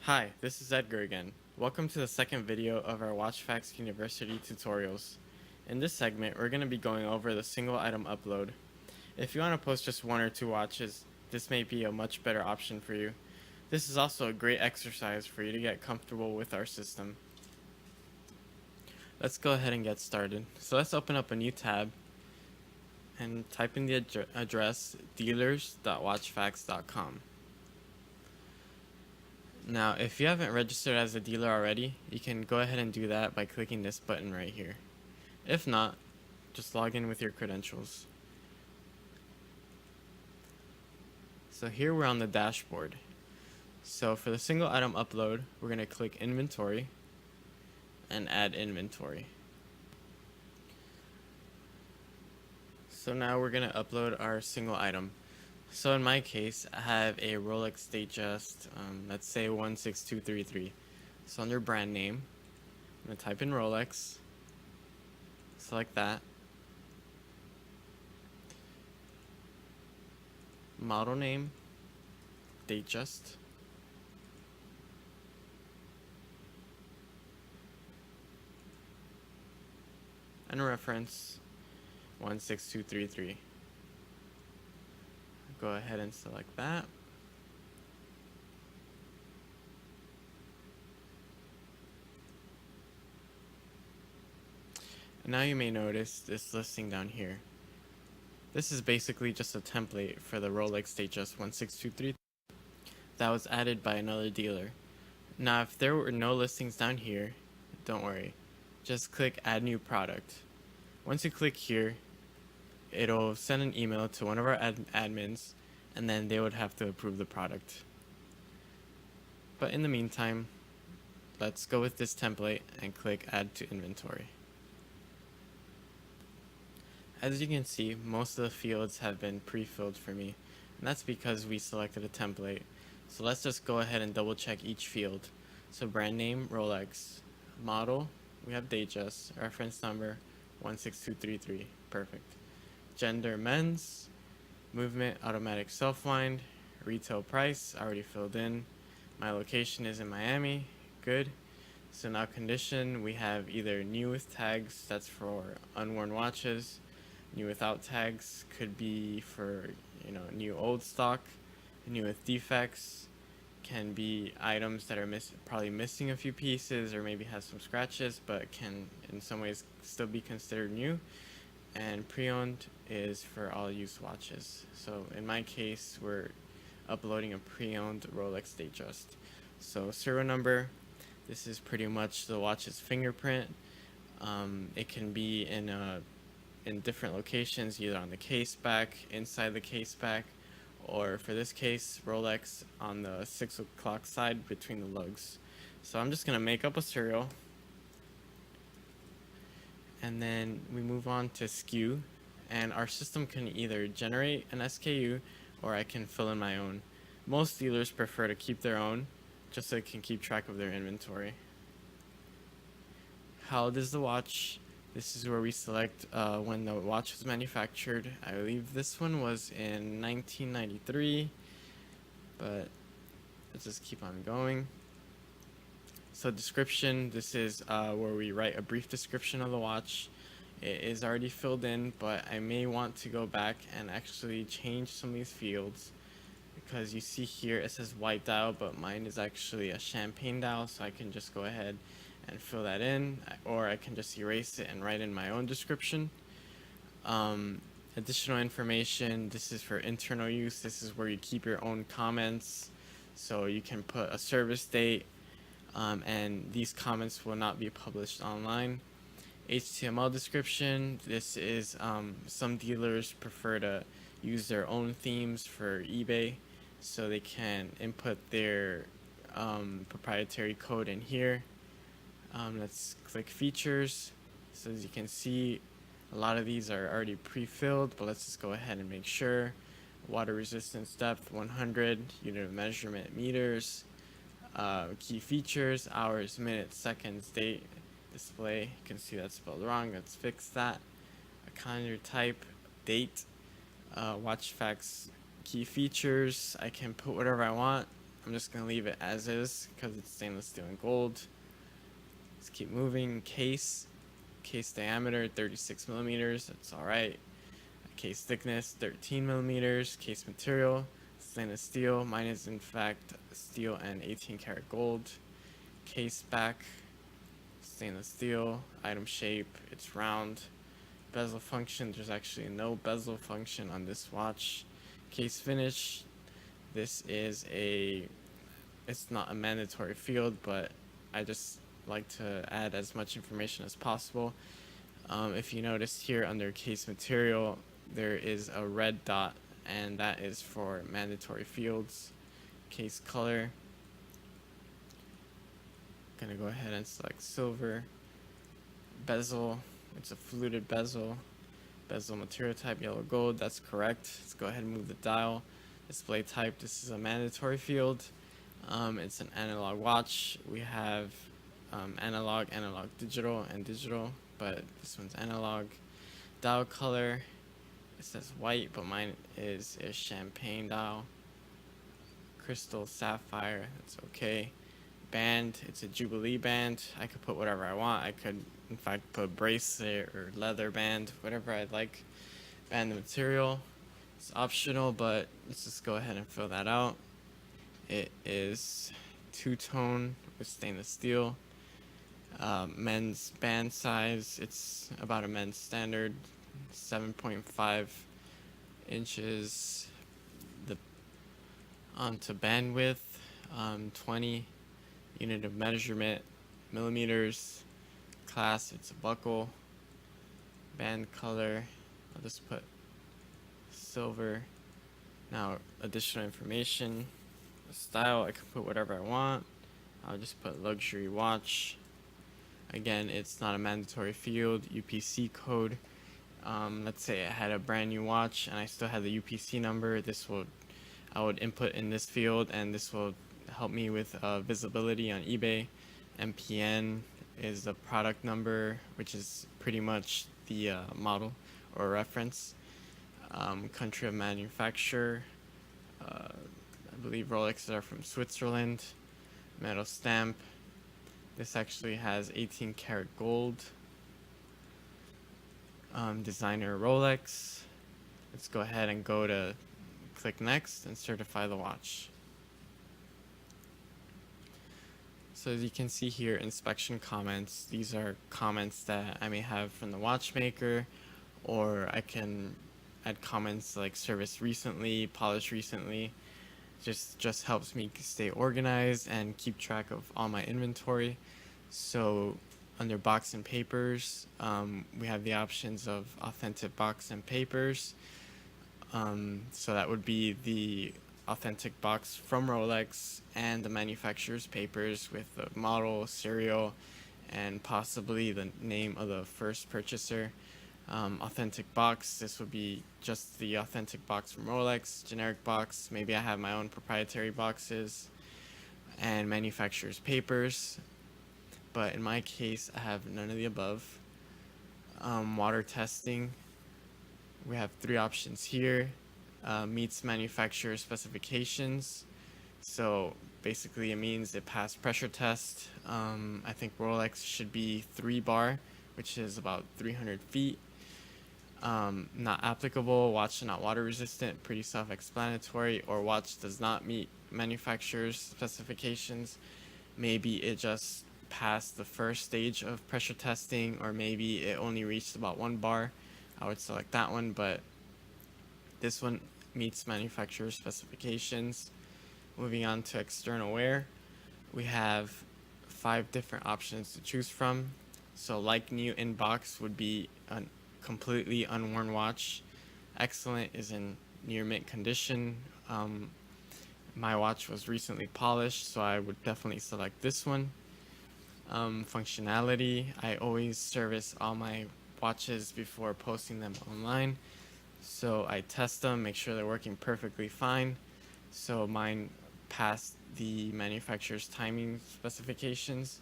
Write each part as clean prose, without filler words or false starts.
Hi, this is Edgar again. Welcome to the second video of our WatchFacts University tutorials. In this segment, we're going to be going over the single item upload. If you want to post just one or two watches, this may be a much better option for you. This is also a great exercise for you to get comfortable with our system. Let's go ahead and get started. So let's open up a new tab and type in the address dealers.watchfacts.com. Now, if you haven't registered as a dealer already, you can go ahead and do that by clicking this button right here. If not, just log in with your credentials. So here we're on the dashboard. So for the single item upload, we're going to click inventory and add inventory. So now we're going to upload our single item. So in my case, I have a Rolex Datejust, let's say 16233. So under brand name, I'm going to type in Rolex, select that. Model name, Datejust. And reference 16233. Go ahead and select that. And now you may notice this listing down here. This is basically just a template for the Rolex Datejust 16233 that was added by another dealer. Now if there were no listings down here, don't worry. Just click add new product. Once you click here, it'll send an email to one of our admins, and then they would have to approve the product. But in the meantime, let's go with this template and click add to inventory. As you can see, most of the fields have been pre-filled for me, and that's because we selected a template. So let's just go ahead and double check each field. So brand name, Rolex. Model, we have Datejust. Reference number, 16233. Perfect. Gender, men's. Movement, automatic self-wind. Retail price, already filled in. My location is in Miami. Good. So now condition, we have either new with tags, that's for unworn watches. New without tags could be for, new old stock. New with defects can be items that are probably missing a few pieces or maybe has some scratches, but can in some ways still be considered new. And pre-owned is for all used watches. So in my case, we're uploading a pre-owned Rolex Datejust. So serial number, this is pretty much the watch's fingerprint. It can be in different locations, either on the case back, inside the case back, or for this case, Rolex on the 6 o'clock side between the lugs. So I'm just gonna make up a serial, and then we move on to SKU, and our system can either generate an SKU or I can fill in my own. Most dealers prefer to keep their own just so they can keep track of their inventory. How old is the watch? This is where we select when the watch was manufactured. I believe this one was in 1993, but let's just keep on going. So description, this is where we write a brief description of the watch. It is already filled in, but I may want to go back and actually change some of these fields, because you see here it says white dial, but mine is actually a champagne dial, so I can just go ahead and fill that in, or I can just erase it and write in my own description. Additional information, this is for internal use. This is where you keep your own comments, so you can put a service date, and these comments will not be published online. HTML description, this is some dealers prefer to use their own themes for eBay, so they can input their proprietary code in here. Let's click features. So as you can see, a lot of these are already pre-filled, but let's just go ahead and make sure. Water resistance depth 100, unit of measurement meters, key features, hours, minutes, seconds, date, display. You can see that's spelled wrong, let's fix that. A calendar type, date, WatchFacts key features. I can put whatever I want. I'm just going to leave it as is because it's stainless steel and gold. Let's keep moving. Case diameter 36 millimeters, that's all right. Case thickness 13 millimeters. Case material stainless steel. Mine is in fact steel and 18 karat gold. Case back stainless steel. Item shape, it's round. Bezel function, there's actually no bezel function on this watch. Case finish, this is it's not a mandatory field, but I just like to add as much information as possible. If you notice here under case material, there is a red dot, and that is for mandatory fields. Case color, gonna go ahead and select silver. Bezel, it's a fluted bezel. Bezel material type yellow gold, that's correct. Let's go ahead and move the dial. Display type, this is a mandatory field. It's an analog watch. We have analog, digital, and digital, but this one's analog. Dial color, it says white, but mine is a champagne dial. Crystal sapphire, that's okay. Band, it's a Jubilee band. I could put whatever I want. I could in fact put bracelet or leather band, whatever I'd like. Band material, it's optional, but let's just go ahead and fill that out. It is two-tone with stainless steel. Men's band size, it's about a men's standard, 7.5 inches. Onto bandwidth, 20. Unit of measurement, millimeters. Class, it's a buckle. Band color, I'll just put silver. Now additional information. The style, I can put whatever I want. I'll just put luxury watch. Again, it's not a mandatory field. UPC code. Let's say I had a brand new watch and I still had the UPC number. I would input in this field, and this will help me with visibility on eBay. MPN is the product number, which is pretty much the model or reference. Country of manufacture. I believe Rolexes are from Switzerland. Metal stamp. This actually has 18 karat gold. Designer Rolex. Let's go ahead and click next and certify the watch. So as you can see here, inspection comments. These are comments that I may have from the watchmaker, or I can add comments like service recently, polish recently. Just helps me stay organized and keep track of all my inventory. So under box and papers, we have the options of authentic box and papers. So that would be the authentic box from Rolex and the manufacturer's papers with the model, serial, and possibly the name of the first purchaser. Authentic box, this would be just the authentic box from Rolex. Generic box, maybe I have my own proprietary boxes. And manufacturer's papers, but in my case I have none of the above. Water testing, we have three options here. Meets manufacturer specifications, so basically it means it passed pressure test. I think Rolex should be 3 bar, which is about 300 feet. Not applicable, watch not water resistant, pretty self-explanatory. Or watch does not meet manufacturer's specifications. Maybe it just passed the first stage of pressure testing, or maybe it only reached about 1 bar. I would select that one, but this one meets manufacturer specifications. Moving on to external wear, we have 5 different options to choose from. So like new in box would be a completely unworn watch. Excellent is in near mint condition. My watch was recently polished, so I would definitely select this one. Functionality, I always service all my watches before posting them online, so I test them, make sure they're working perfectly fine. So mine passed the manufacturer's timing specifications.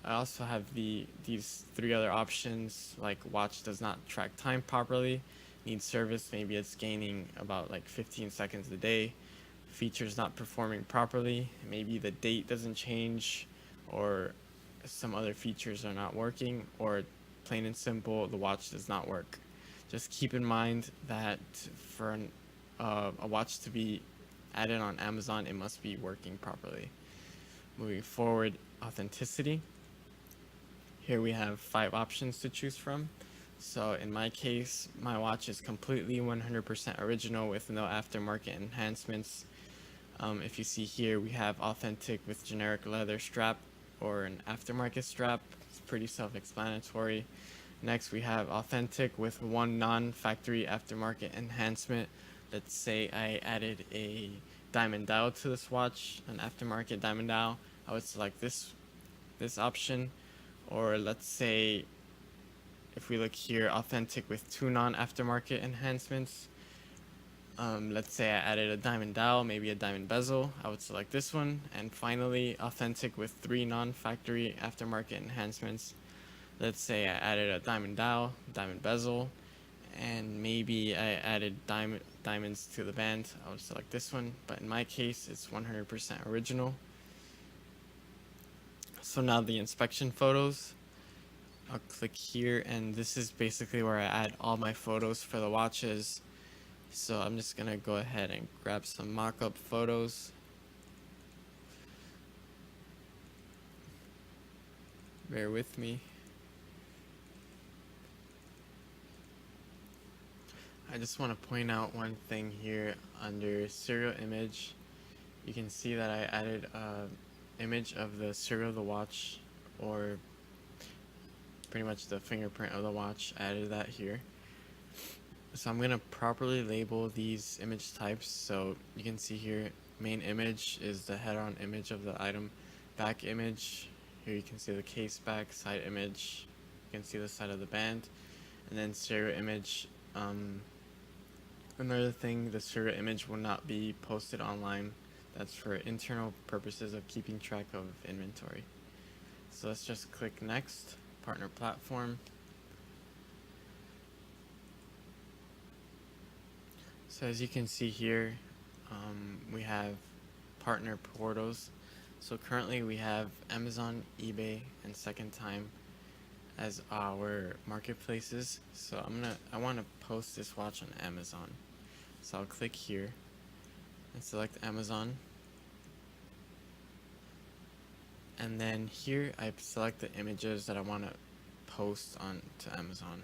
I also have these 3 other options, like watch does not track time properly, needs service, maybe it's gaining about like 15 seconds a day. features not performing properly. Maybe the date doesn't change, or some other features are not working, or plain and simple, the watch does not work. Just keep in mind that for a watch to be added on Amazon, it must be working properly. Moving forward, authenticity. Here we have 5 options to choose from. So in my case, my watch is completely 100% original with no aftermarket enhancements. If you see here, we have authentic with generic leather strap or an aftermarket strap. It's pretty self-explanatory. Next, we have authentic with one non-factory aftermarket enhancement. Let's say I added a diamond dial to this watch, an aftermarket diamond dial. I would select this option. Or let's say if we look here, authentic with 2 non-aftermarket enhancements. Let's say I added a diamond dial, maybe a diamond bezel, I would select this one. And finally, authentic with 3 non-factory aftermarket enhancements. Let's say I added a diamond dial, diamond bezel, and maybe I added diamonds to the band. I would select this one, but in my case, it's 100% original. So now the inspection photos. I'll click here, and this is basically where I add all my photos for the watches. So I'm just gonna go ahead and grab some mock-up photos. Bear with me. I just want to point out one thing here under serial image. You can see that I added an image of the serial of the watch, or pretty much the fingerprint of the watch. I added that here. So I'm going to properly label these image types. So you can see here, main image is the head-on image of the item. Back image, here you can see the case back. Side image, you can see the side of the band. And then serial image. Another thing, the serial image will not be posted online. That's for internal purposes of keeping track of inventory. So let's just click next, partner platform. So as you can see here, we have partner portals. So currently we have Amazon, eBay, and Second Time as our marketplaces. So I want to post this watch on Amazon. So I'll click here and select Amazon. And then here I select the images that I want to post on to Amazon.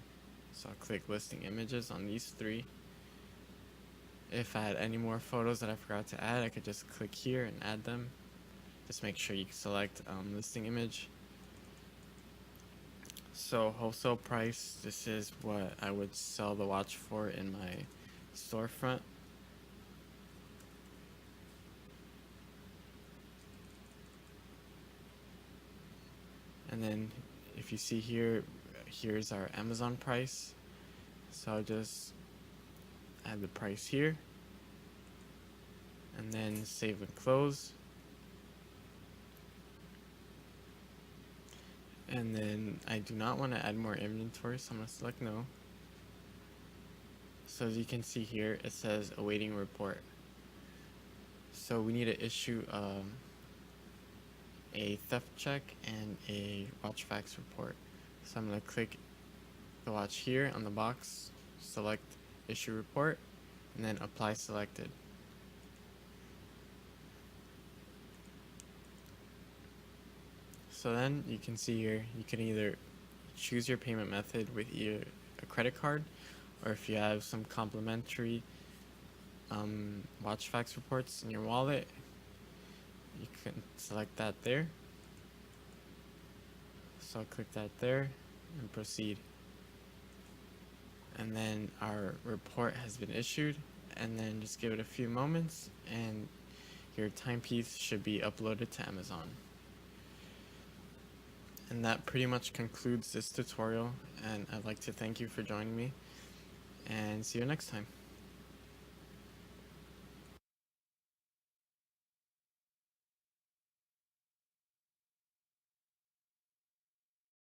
So I'll click listing images on these 3. If I had any more photos that I forgot to add, I could just click here and add them. Just make sure you select listing image. So wholesale price, this is what I would sell the watch for in my storefront. And then if you see here, here's our Amazon price. So I'll just add the price here and then save and close. And then I do not want to add more inventory, so I'm going to select no. So as you can see here, it says awaiting report. So we need to issue a theft check and a WatchFacts report. So I'm going to click the watch here on the box, select issue report, and then apply selected. So then you can see here, you can either choose your payment method with either a credit card, or if you have some complimentary WatchFacts reports in your wallet, you can select that there. So I'll click that there and proceed. And then our report has been issued, and then just give it a few moments and your timepiece should be uploaded to Amazon. And that pretty much concludes this tutorial, and I'd like to thank you for joining me, and see you next time.